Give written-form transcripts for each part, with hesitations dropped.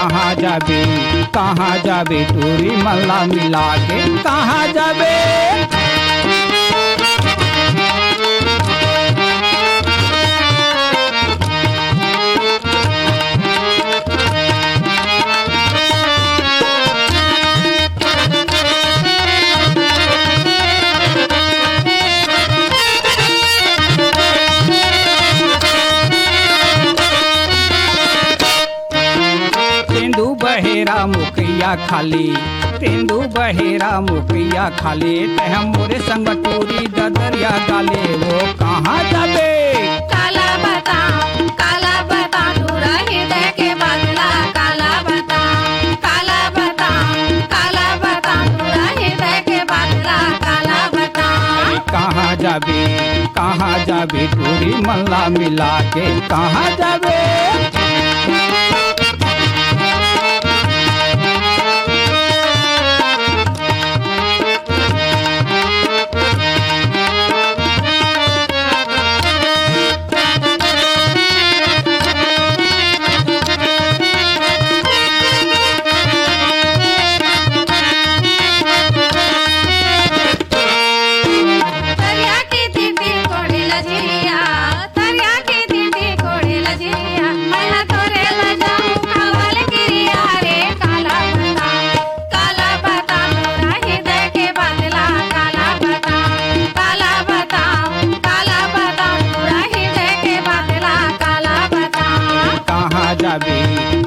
कहाँ जाबे टूरी मल्ला मिला के कहाँ जाबे। बहेरा मुखिया खाली तेंदू बहेरा मुखिया खाली ते हम मोरे संग टूरी ददरिया गाले वो कहाँ जाबे। काला बता तूरा हृदय के बदला काला बता तूरा हृदय के बदला काला बता। कहाँ जाबे टूरी मल्ला मिला के कहाँ जाबे।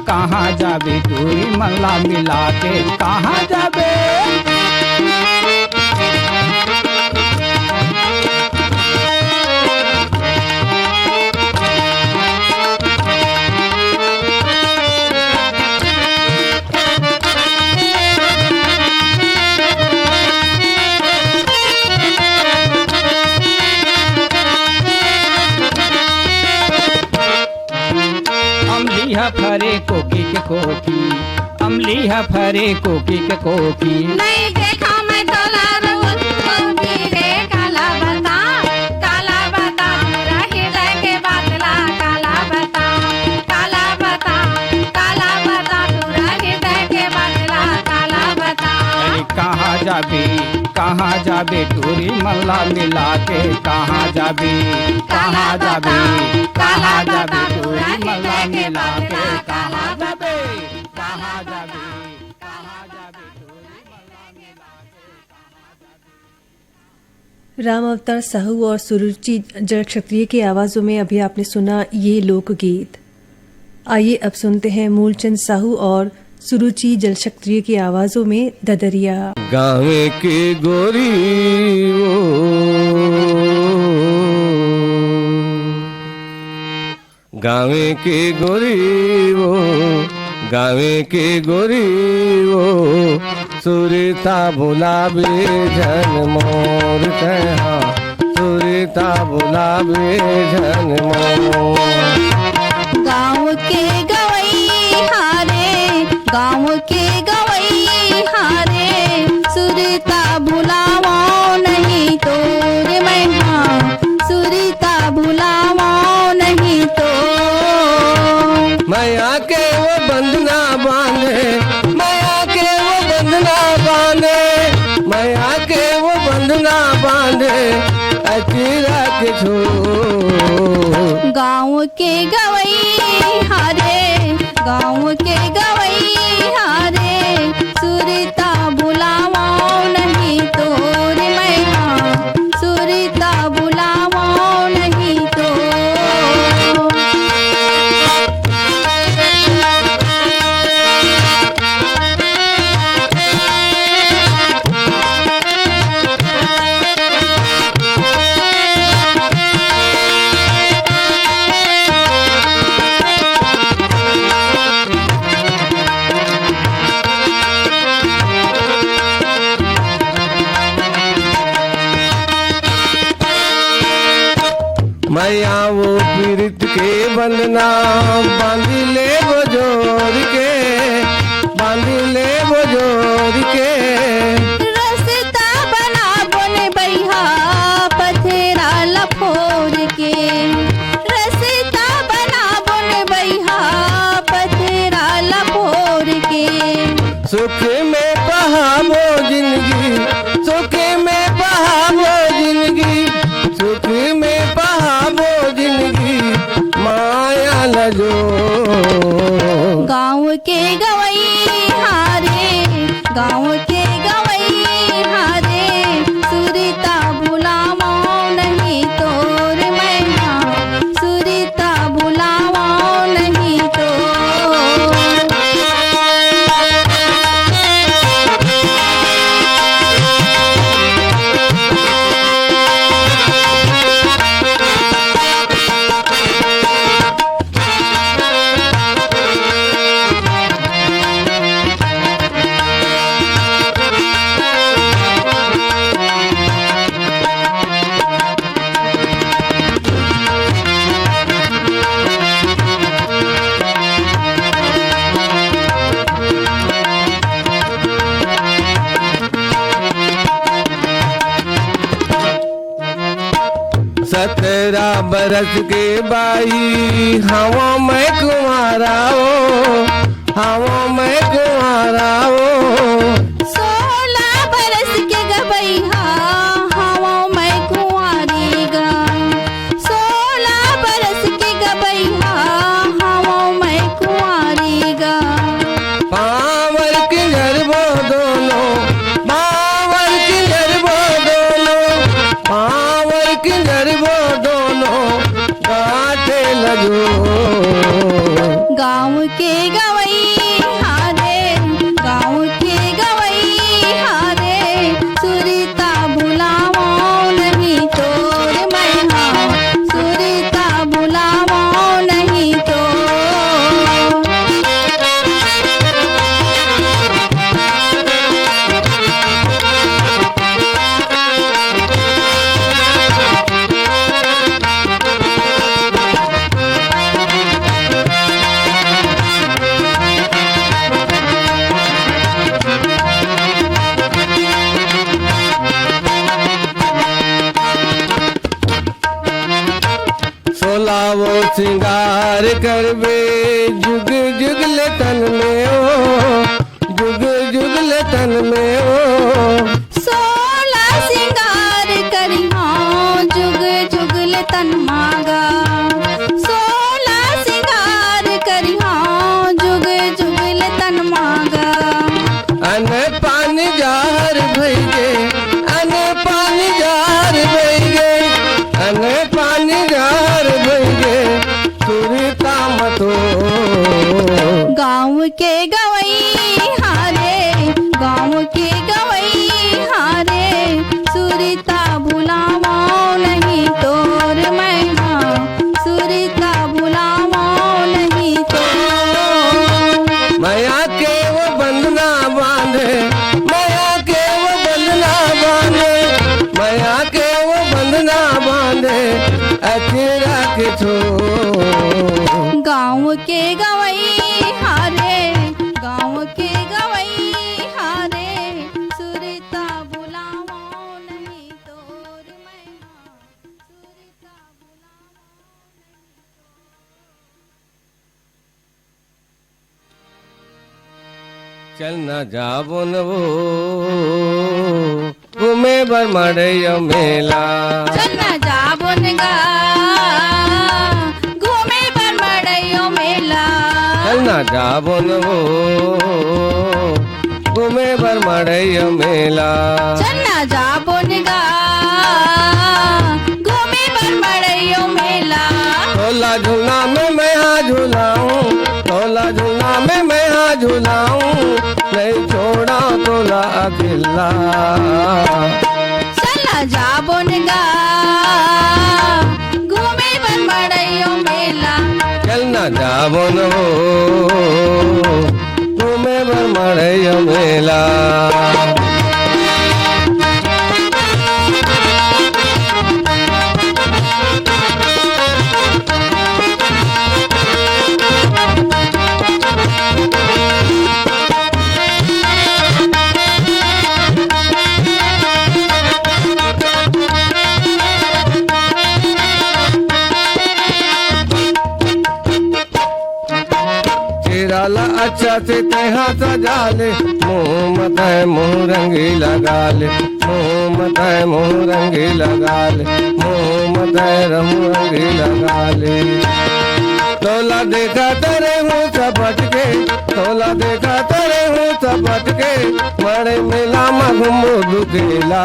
कहाँ जाबे टूरी मल्ला मिला के कहाँ जाबे। फरे कोकी के कोकी अमली है फरे कोकी के कोकी। नहीं देखा मैं तोला रोज कोकी रे काला बता तूरा हृदय के बदला काला बता तूरा हृदय के बदला काला बता। कहाँ जाबे टूरी मल्ला मिला के कहाँ जाबे टूरी मल्ला मिला के कहाँ जाबे राम अवतार साहू और सुरुचि जल क्षत्रिय की आवाज़ों में अभी आपने सुना ये लोकगीत। आइए अब सुनते हैं मूलचंद साहू और सुरुचि जल क्षत्रिय की आवाज़ों में ददरिया। गाँव की गोरी वो गाँव की गोरी वो गाँव की गोरी वो सुरता बुलावे जन मोर कहा सुरता बुलावे जन मोर। गाँव के गवई हारे सुरता बुलावा नहीं तो रे मैं सुरता बुलावा नहीं तो। मैं आके वो बंधना बांधे मैं आके वो बंधना बांधे अचीरा के छो। गाँव के गवई हारे सुरता बुलावा नहीं तो रे मैं सुरता बुलावा नहीं तो। मैया वो पीड़ित के बंधना बांध ले बजोर के रास्ता बना बोन बैहा पथरा लफोर के रास्ता बना बोन बैहा पथरा लफोर सुख में बहावो जिंदगी, सुख में बहावो जिंदगी, सुख में बहावो जिंदगी, माया लजो। गाँव के गवई हारे, गाँव के गवई हारे, सुरता भुलावो नहीं तोर मैना, सुरता भुलावो नहीं तो। सत्रह बरस के बाई हवा मैं कुंवारा हो, हवा मैं कुंवारा हो। 16 बरस के गबैया हवा मैं कुंवारी गा, 16 बरस के गबैया हवा मैं कुंवारी गा। पावर के गरबो दोनों, पावर के गरबो दोनों, पावर के गरबो दोनों, गाते लगो। गाँव के गवई हारे, गाँव के गवई हारे, सुरता भुलावो नहीं तोर मैना, सुरता भुलावो नहीं तो। सोलावो सिंगार करबे जुग जुग ले तन में हो, जुग जुग ले तन में हो। 16 सिंगार करिहा जुग जुगल तन मागा, 16 सिंगार करिहा जुग जुगल तन मागा। अन पानी जार भइगे, अन पानी जार भइगे, अन पानी जार भइगे, सुरता मतो। गाँव के गवई हारे, गाँव के गवई हारे, सुरता भुलावो नहीं तोर मैना, सुरता भुलावो नहीं तो। माया के वो बंधना बांधे, माया के वो बंधना बांधे, माया के वो बंधना बांधे, अचेरा के छो। गाँव के गवई हारे, गाँव के गवई हारे, सुरता भुलावो नहीं तोर मैना, सुरता भुलावो नहीं तो। चल न जाबो न वो घूमे बर मड़ैया मेला। चल न जाबुन गा घूमे बर मड़ैयो मेला, चल न जाबो न वो घूमे बर मड़ैया मेला। चल न जाबुन गा घूमे बर मड़ैयो मेला। तोला झूला में मैं हाँ झूलाऊं, तोला झूला में मैं हाँ झूलाऊं, नहीं छोड़ा तोला अकेला। चल न जाबुन गा घूमे बर मड़ैयो मेला। चल न जाबो न वो घूमे बर मड़ैया मेला। अच्छा चूड़िया से तहा सजा ले, मुँह मत मुँह रंगी लगा ले, मुँह मत मुँह रंगी लगा ले, मुँह मत रंगी लगा ले। तोला देखा तेरे हूँ चपट के, तोला देखा तेरे हूँ चपट के, बड़े मेला में घूमो दुकेला।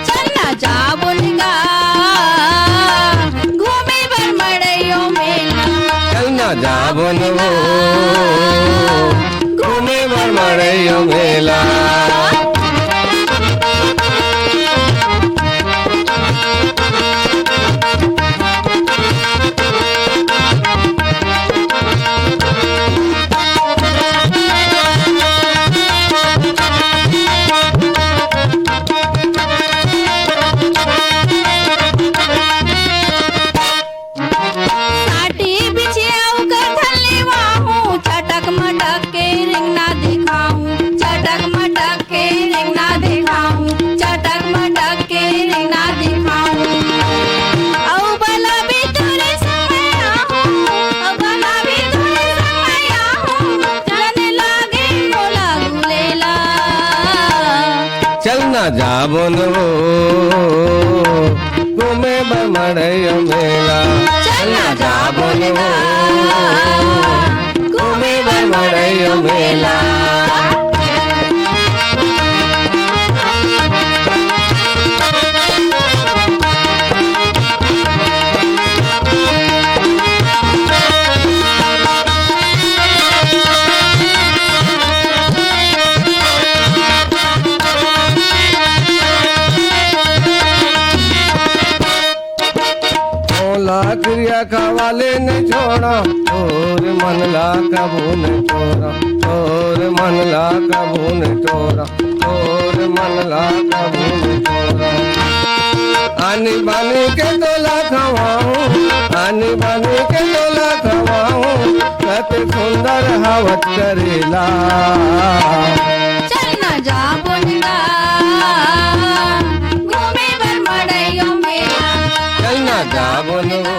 चलना जा बोलगा घूमे बर मड़ैयो मेला, चलना जा बनवो घूमे बर मड़ैयो मेला। साटी बिछिया उकर थल्ली वाहूं, चटक मटक के रिंगना दिखाऊं, चटक मटक के रिंगना दिखाऊं, चटक मटक के रिंगना दिखाऊं। औ बला भी तोरे समय आहूं, औ बला भी तोरे समय आहूं, चलने लागे मोला गुलेला। चलना जा बनवो घूमे बर मड़ैयो मेला, चलना जा बोलगा घूमे बर मड़ैयो मेला। मौला क्रिया खावाले ने छोड़ा, और मन ला कबू ने छोड़ा, और मन ला कबू ने छोड़ा, और मन ला कबू ने छोड़ा। आनी बानी के तोला खवाऊं, आनी बानी के तोला खवाऊं, कत सुंदर हावत करेला। चलना जा बोलगा घूमे बर मड़ैयो मेला, चलना जा बनवो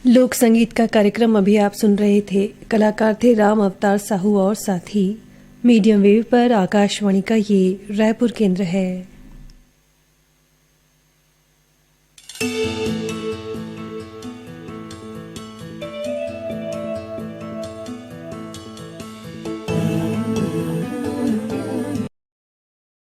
लोक संगीत का कार्यक्रम अभी आप सुन रहे थे। कलाकार थे राम अवतार साहू और साथी। मीडियम वेव पर आकाशवाणी का ये रायपुर केंद्र है।